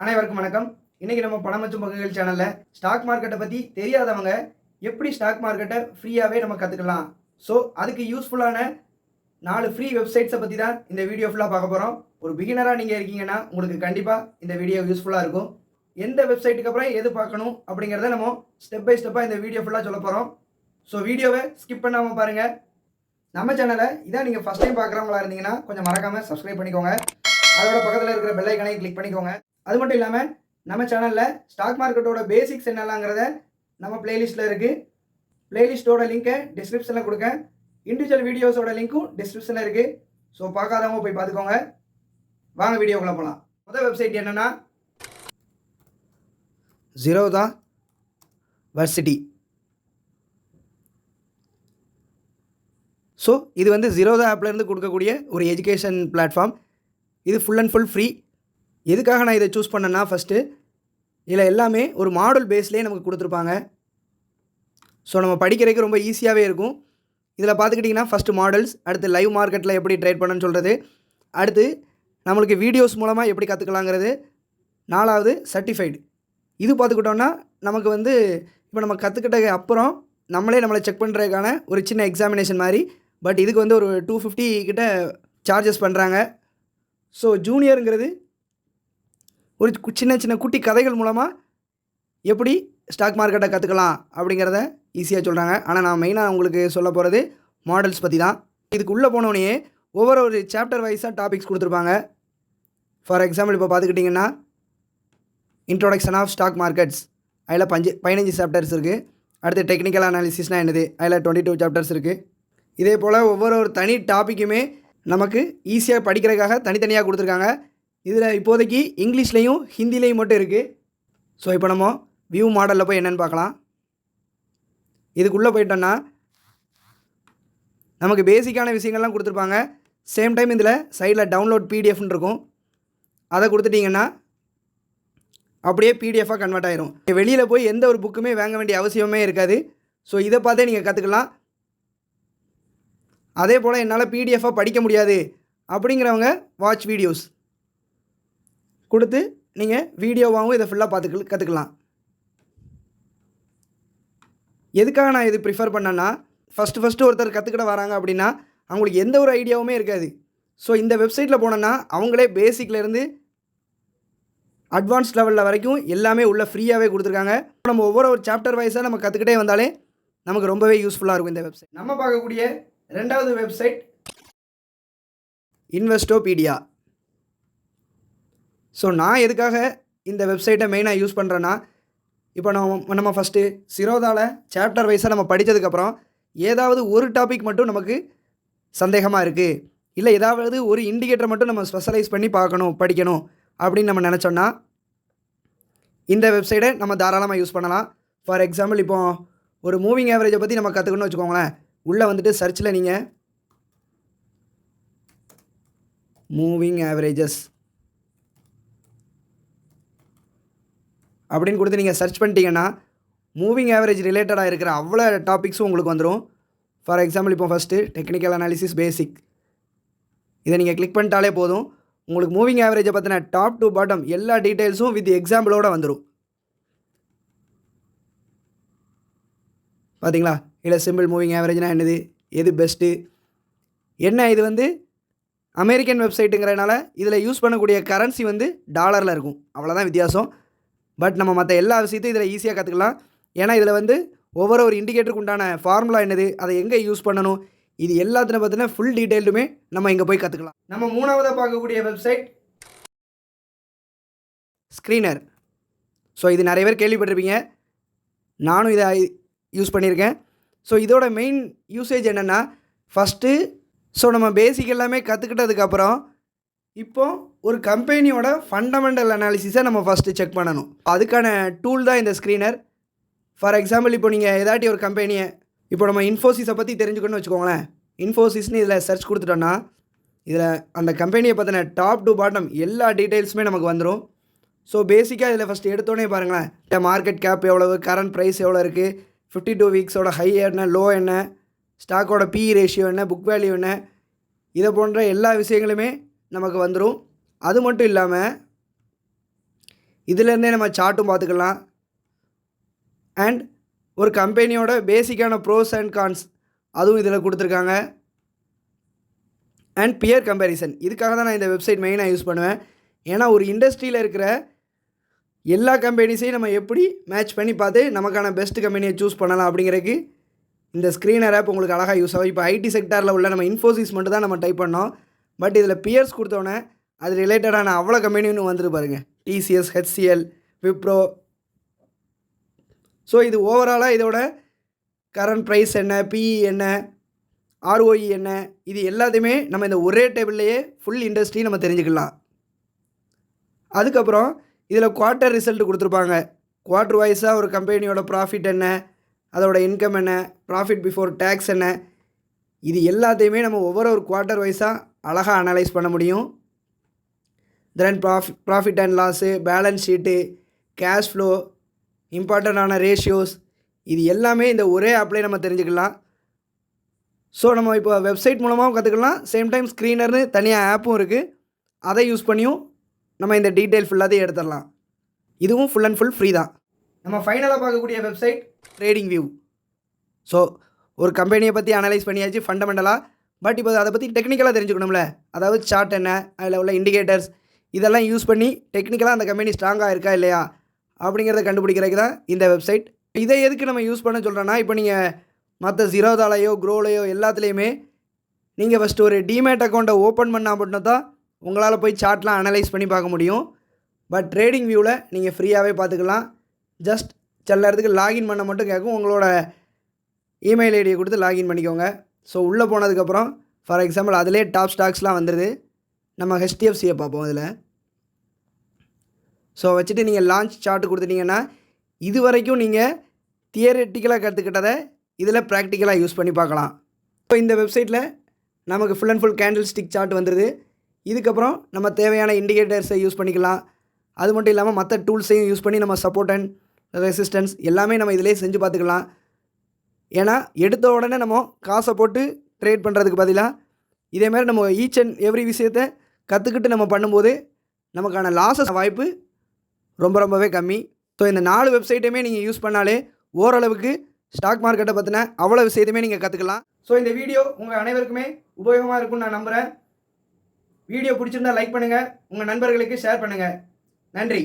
அனைவருக்கும் வணக்கம். இன்னைக்கு நம்ம பணம் மற்றும் பங்குகள் சேனல்ல ஸ்டாக் மார்க்கெட்டை பத்தி தெரியாதவங்க எப்படி ஸ்டாக் மார்க்கெட்டை ஃப்ரீயாவே நம்ம கத்துக்கலாம். ஸோ அதுக்கு யூஸ்ஃபுல்லான 4 ஃப்ரீ வெப்சைட்ஸை பத்தி தான் இந்த வீடியோ ஃபுல்லா பார்க்க போறோம். ஒரு பிகினரா நீங்க இருக்கீங்கன்னா உங்களுக்கு கண்டிப்பா இந்த வீடியோ யூஸ்ஃபுல்லா இருக்கும். எந்த வெப்சைட்டுக்கு அப்புறம் எது பார்க்கணும் அப்படிங்கிறத நம்ம ஸ்டெப் பை ஸ்டெப்பா இந்த வீடியோ ஃபுல்லா சொல்ல போறோம். ஸோ வீடியோவை ஸ்கிப் பண்ணாம பாருங்க. நம்ம சேனலை இதான் நீங்கள் ஃபஸ்ட் டைம் பார்க்குறவங்களா இருந்தீங்கன்னா கொஞ்சம் மறக்காமல் சப்ஸ்கிரைப் பண்ணிக்கோங்க. அதோட பக்கத்தில் இருக்கிற பெல் ஐக்கனையும் கிளிக் பண்ணிக்கோங்க. அது மட்டும் இல்லாமல் நம்ம சேனலில் ஸ்டாக் மார்க்கெட்டோட பேசிக்ஸ் என்னலாங்கிறத நம்ம பிளேலிஸ்ட்டில் இருக்குது. பிளேலிஸ்ட்டோட லிங்க்கை டிஸ்கிரிப்ஷனில் கொடுக்கேன். இண்டிவிஜுவல் வீடியோஸோட லிங்க்கும் டிஸ்கிரிப்ஷனில் இருக்குது. ஸோ பார்க்காதவங்க போய் பார்த்துக்கோங்க. வாங்க வீடியோக்குள்ளே போகலாம். முதல் வெப்சைட் என்னென்னா ஜீரோதா வர்சிட்டி. ஸோ இது வந்து ஜீரோதா ஆப்லேருந்து கொடுக்கக்கூடிய ஒரு எஜுகேஷன் பிளாட்ஃபார்ம். இது ஃபுல் அண்ட் ஃபுல் ஃப்ரீ. எதுக்காக நான் இதை சூஸ் பண்ணேன்னா, ஃபஸ்ட்டு இதில் எல்லாமே ஒரு மாடல் பேஸ்லேயே நமக்கு கொடுத்துருப்பாங்க. ஸோ நம்ம படிக்கிறதுக்கு ரொம்ப ஈஸியாகவே இருக்கும். இதில் பார்த்துக்கிட்டிங்கன்னா ஃபஸ்ட்டு மாடல்ஸ், அடுத்து லைவ் மார்க்கெட்டில் எப்படி ட்ரேட் பண்ணணும்னு சொல்கிறது, அடுத்து நம்மளுக்கு வீடியோஸ் மூலமாக எப்படி கற்றுக்கலாங்கிறது, 4வது சர்டிஃபைடு. இது பார்த்துக்கிட்டோன்னா நமக்கு வந்து இப்போ நம்ம கற்றுக்கிட்ட அப்புறம் நம்மளை செக் பண்ணுறதுக்கான ஒரு சின்ன எக்ஸாமினேஷன் மாதிரி. பட் இதுக்கு வந்து ஒரு 250 கிட்ட சார்ஜஸ் பண்ணுறாங்க. ஸோ ஜூனியருங்கிறது ஒரு சின்ன சின்ன குட்டி கதைகள் மூலமாக எப்படி ஸ்டாக் மார்க்கெட்டை கற்றுக்கலாம் அப்படிங்கிறத ஈஸியாக சொல்கிறாங்க. ஆனால் நான் மெயினாக உங்களுக்கு சொல்ல போகிறது மாடல்ஸ் பற்றி தான். இதுக்குள்ளே போனோடனே ஒவ்வொரு சாப்டர் வைஸாக டாபிக்ஸ் கொடுத்துருப்பாங்க. ஃபார் எக்ஸாம்பிள் இப்போ பார்த்துக்கிட்டிங்கன்னா இன்ட்ரோடக்ஷன் ஆஃப் ஸ்டாக் மார்க்கெட்ஸ், அதில் 15 சாப்டர்ஸ் இருக்குது. அடுத்து டெக்னிக்கல் அனாலிசிஸ்னால் என்னது, அதில் 22 சாப்டர்ஸ் இருக்குது. இதே போல் ஒவ்வொரு தனி டாப்பிக்குமே நமக்கு ஈஸியாக படிக்கிறதுக்காக தனித்தனியாக கொடுத்துருக்காங்க. இதில் இப்போதைக்கு இங்கிலீஷ்லேயும் ஹிந்திலேயும் மட்டும் இருக்குது. ஸோ இப்போ நம்ம வியூ மாடலில் போய் என்னென்னு பார்க்கலாம். இதுக்குள்ளே போயிட்டோன்னா நமக்கு பேசிக்கான விஷயங்கள்லாம் கொடுத்துருப்பாங்க. சேம் டைம் இதில் சைடில் டவுன்லோட் பிடிஎஃப்னு இருக்கும். அதை கொடுத்துட்டிங்கன்னா அப்படியே பிடிஎஃபாக கன்வெர்ட் ஆயிரும். வெளியில் போய் எந்த ஒரு புக்குமே வாங்க வேண்டிய அவசியமே இருக்காது. ஸோ இதை பார்த்தே நீங்கள் கற்றுக்கலாம். அதே போல் என்னால் பிடிஎஃபாக படிக்க முடியாது அப்படிங்கிறவங்க வாட்ச் வீடியோஸ் கொடுத்து நீங்கள் வீடியோவாகவும் இதை ஃபுல்லாக கற்றுக்கலாம். எதுக்காக நான் இது ப்ரிஃபர் பண்ணேன்னா, ஃபஸ்ட்டு ஒருத்தர் கற்றுக்கிட வராங்க அப்படின்னா அவங்களுக்கு எந்த ஒரு ஐடியாவுமே இருக்காது. ஸோ இந்த வெப்சைட்டில் போனோன்னா அவங்களே பேசிக்லேருந்து அட்வான்ஸ் லெவலில் வரைக்கும் எல்லாமே உள்ள ஃப்ரீயாகவே கொடுத்துருக்காங்க. நம்ம ஒவ்வொரு சாப்டர் வைஸாக நம்ம கற்றுக்கிட்டே வந்தாலே நமக்கு ரொம்பவே யூஸ்ஃபுல்லாக இருக்கும் இந்த வெப்சைட். நம்ம பார்க்கக்கூடிய 2வது வெப்சைட் இன்வெஸ்டோபீடியா. ஸோ நான் எதுக்காக இந்த வெப்சைட்டை மெயினாக யூஸ் பண்ணுறேன்னா, இப்போ நம்ம ஃபஸ்ட்டு ஜீரோதாவில் சாப்டர் வைஸாக நம்ம படித்ததுக்கப்புறம் ஏதாவது ஒரு டாபிக் மட்டும் நமக்கு சந்தேகமாக இருக்குது, இல்லை ஏதாவது ஒரு இண்டிகேட்டர் மட்டும் நம்ம ஸ்பெஷலைஸ் பண்ணி படிக்கணும் அப்படின்னு நம்ம நினச்சோன்னா இந்த வெப்சைட்டை நம்ம தாராளமாக யூஸ் பண்ணலாம். ஃபார் எக்ஸாம்பிள் இப்போ ஒரு மூவிங் ஆவரேஜை பற்றி நம்ம கற்றுக்கணும்னு வச்சுக்கோங்களேன். உள்ளே வந்துட்டு சர்ச்சில் நீங்கள் மூவிங் ஆவரேஜஸ் அப்படின்னு கொடுத்து நீங்கள் சர்ச் பண்ணிட்டீங்கன்னா மூவிங் ஆவரேஜ் ரிலேட்டடாக இருக்கிற அவ்வளோ டாபிக்ஸும் உங்களுக்கு வந்துடும். ஃபார் எக்ஸாம்பிள் இப்போ ஃபஸ்ட்டு டெக்னிக்கல் அனாலிசிஸ் பேசிக், இதை நீங்கள் கிளிக் பண்ணிட்டாலே போதும், உங்களுக்கு மூவிங் ஆவரேஜை பற்றின டாப் டு பாட்டம் எல்லா டீட்டெயில்ஸும் வித் எக்ஸாம்பிளோடு வந்துடும். பார்த்தீங்களா, இல்லை சிம்பிள் மூவிங் ஆவரேஜ்னால் என்னது, எது பெஸ்ட்டு என்ன. இது வந்து அமெரிக்கன் வெப்சைட்டுங்கிறதுனால இதில் யூஸ் பண்ணக்கூடிய கரன்சி வந்து டாலரில் இருக்கும், அவ்வளோதான் வித்தியாசம். பட் நம்ம மற்ற எல்லா விஷயத்தையும் இதில் ஈஸியாக கற்றுக்கலாம். ஏன்னா இதில் வந்து ஒவ்வொரு இண்டிகேட்டருக்கு உண்டான ஃபார்முலா என்னது, அதை எங்கே யூஸ் பண்ணணும், இது எல்லாத்தின பற்றின ஃபுல் டீட்டெயிலுமே நம்ம இங்கே போய் கற்றுக்கலாம். நம்ம 3வதாக பார்க்கக்கூடிய வெப்சைட் ஸ்க்ரீனர். ஸோ இது நிறைய பேர் கேள்விப்பட்டிருப்பீங்க, நானும் இதை யூஸ் பண்ணியிருக்கேன். ஸோ இதோட மெயின் யூசேஜ் என்னென்னா, ஃபஸ்ட்டு நம்ம பேசிக் எல்லாமே கற்றுக்கிட்டதுக்கப்புறம் இப்போது ஒரு கம்பெனியோட ஃபண்டமெண்டல் அனாலிசிஸை நம்ம ஃபஸ்ட்டு செக் பண்ணணும். அதுக்கான டூல் தான் இந்த ஸ்க்ரீனர். ஃபார் எக்ஸாம்பிள் இப்போ நீங்கள் ஏதாட்டி ஒரு கம்பெனியை, இப்போ நம்ம இன்ஃபோசிஸை பற்றி தெரிஞ்சுக்கணும்னு வச்சுக்கோங்களேன். இன்ஃபோசிஸ்னு இதில் சர்ச் கொடுத்துட்டோன்னா இதில் அந்த கம்பெனியை பற்றின டாப் டு பாட்டம் எல்லா டீட்டெயில்ஸுமே நமக்கு வந்துடும். ஸோ பேசிக்காக இதில் ஃபஸ்ட்டு எடுத்தோடனே பாருங்களேன், மார்க்கெட் கேப் எவ்வளவு, கரண்ட் ப்ரைஸ் எவ்வளோ இருக்குது, 52 வீக்ஸோட ஹை என்ன, லோ என்ன, ஸ்டாக்கோட பி ரேஷியோ என்ன, புக் வேல்யூ என்ன, இதை போன்ற எல்லா விஷயங்களுமே நமக்கு வந்துடும். அது மட்டும் இல்லாமல் இதிலேருந்தே நம்ம சார்ட்டும் பார்த்துக்கலாம். அண்ட் ஒரு கம்பெனியோட பேசிக்கான ப்ரோஸ் அண்ட் கான்ஸ் அதுவும் இதில் கொடுத்துருக்காங்க. அண்ட் பியர் கம்பேரிசன், இதுக்காக தான் நான் இந்த வெப்சைட் மெயினாக யூஸ் பண்ணுவேன். ஏன்னா ஒரு இண்டஸ்ட்ரியில் இருக்கிற எல்லா கம்பெனிஸையும் நம்ம எப்படி மேட்ச் பண்ணி பார்த்து நமக்கான பெஸ்ட் கம்பெனியை சூஸ் பண்ணலாம் அப்படிங்கிறதுக்கு இந்த ஸ்க்ரீனர் ஆப் உங்களுக்கு அழகாக யூஸ் ஆகும். இப்போ ஐடி செக்டாரில் உள்ள நம்ம இன்ஃபோசிஸ் மட்டும் தான் நம்ம டைப் பண்ணோம். பட் இதில் பியர்ஸ் கொடுத்தோன்னே அது ரிலேட்டடான அவ்வளோ கம்பெனின்னு வந்துட்டு பாருங்கள். TCS, HCL, Wipro. ஸோ இது ஓவராலாக இதோட கரண்ட் ப்ரைஸ் என்ன, பிஇ என்ன, ஆர்ஓஇ என்ன, இது எல்லாத்தையுமே நம்ம இந்த ஒரே டேபிள்லேயே ஃபுல் இண்டஸ்ட்ரி நம்ம தெரிஞ்சுக்கலாம். அதுக்கப்புறம் இதில் குவார்ட்டர் ரிசல்ட் கொடுத்துருப்பாங்க. குவார்ட்டர் வைஸாக ஒரு கம்பெனியோட ப்ராஃபிட் என்ன, அதோட இன்கம் என்ன, ப்ராஃபிட் பிஃபோர் டேக்ஸ் என்ன, இது எல்லாத்தையுமே நம்ம ஒவ்வொரு குவார்ட்டர் வைஸாக அழகாக அனலைஸ் பண்ண முடியும். Then profit and loss, balance sheet, cash flow, இம்பார்ட்டண்ட்டான ரேஷியோஸ், இது எல்லாமே இந்த ஒரே ஆப்லேயே நம்ம தெரிஞ்சுக்கலாம். ஸோ நம்ம இப்போ வெப்சைட் மூலமாகவும் கற்றுக்கலாம், சேம் டைம் ஸ்க்ரீனர்னு தனியாக ஆப்பும் இருக்குது. அதை யூஸ் பண்ணியும் நம்ம இந்த டீட்டெயில் ஃபுல்லாத்தையும் எடுத்துடலாம். இதுவும் ஃபுல் அண்ட் ஃபுல் ஃப்ரீ தான். நம்ம ஃபைனலாக பார்க்கக்கூடிய வெப்சைட் ட்ரேடிங் வியூ. ஸோ ஒரு கம்பெனியை பற்றி அனலைஸ் பண்ணியாச்சு ஃபண்டமெண்டலாக. பட் இப்போ அதை பற்றி டெக்னிக்கலாக தெரிஞ்சுக்கணும்ல, அதாவது சார்ட் என்ன, அதில் உள்ள இண்டிகேட்டர்ஸ், இதெல்லாம் யூஸ் பண்ணி டெக்னிக்கலாக அந்த கம்பெனி ஸ்ட்ராங்காக இருக்கா இல்லையா அப்படிங்கிறத கண்டுபிடிக்கிறதுக்கு தான் இந்த வெப்சைட். இதை எதுக்கு நம்ம யூஸ் பண்ண சொல்கிறோன்னா, இப்போ நீங்கள் மற்ற ஜீரோதாலையோ க்ரோலையோ எல்லாத்துலேயுமே நீங்கள் ஃபஸ்ட்டு ஒரு டிமேட் அக்கௌண்ட்டை ஓப்பன் பண்ணால் மட்டும் தான் உங்களால் போய் சார்ட்லாம் அனலைஸ் பண்ணி பார்க்க முடியும். பட் ட்ரேடிங் வியூவில் நீங்கள் ஃப்ரீயாகவே பார்த்துக்கலாம். ஜஸ்ட் சில இடத்துக்கு லாகின் பண்ண மட்டும் கேட்கும். உங்களோட இமெயில் ஐடியை கொடுத்து லாகின் பண்ணிக்கோங்க. ஸோ உள்ளே போனதுக்கப்புறம் ஃபார் எக்ஸாம்பிள் அதிலே டாப் ஸ்டாக்ஸ்லாம் வந்துடுது. நம்ம ஹெச்டிஎஃப்சியை பார்ப்போம் இதில். ஸோ வச்சுட்டு நீங்கள் லான்ச் சார்ட் கொடுத்துட்டிங்கன்னா இது வரைக்கும் நீங்கள் தியரட்டிக்கலாக கற்றுக்கிட்டதை இதில் ப்ராக்டிக்கலாக யூஸ் பண்ணி பார்க்கலாம். ஸோ இந்த வெப்சைட்டில் நமக்கு full and full candle stick chart வந்துடுது. இதுக்கப்புறம் நம்ம தேவையான இண்டிகேட்டர்ஸை யூஸ் பண்ணிக்கலாம். அது மட்டும் இல்லாமல் மற்ற டூல்ஸையும் யூஸ் பண்ணி நம்ம சப்போர்ட் அண்ட் ரெசிஸ்டன்ஸ் எல்லாமே நம்ம இதிலே செஞ்சு பார்த்துக்கலாம். ஏன்னா எடுத்த உடனே நம்ம காசை போட்டு ட்ரேட் பண்ணுறதுக்கு பதிலாக இதேமாதிரி நம்ம ஈச் அண்ட் எவ்ரி விஷயத்தை கற்றுக்கிட்டு நம்ம பண்ணும்போது நமக்கான லாஸஸ் வாய்ப்பு ரொம்பவே கம்மி. ஸோ இந்த 4 வெப்சைட்டையுமே நீங்கள் யூஸ் பண்ணாலே ஓரளவுக்கு ஸ்டாக் மார்க்கெட்டை பற்றின அவ்வளோ விஷயத்தையுமே நீங்கள் கற்றுக்கலாம். ஸோ இந்த வீடியோ உங்கள் அனைவருக்குமே உபயோகமாக இருக்கும்னு நான் நம்புகிறேன். வீடியோ பிடிச்சிருந்தால் லைக் பண்ணுங்கள், உங்கள் நண்பர்களுக்கு ஷேர் பண்ணுங்கள். நன்றி.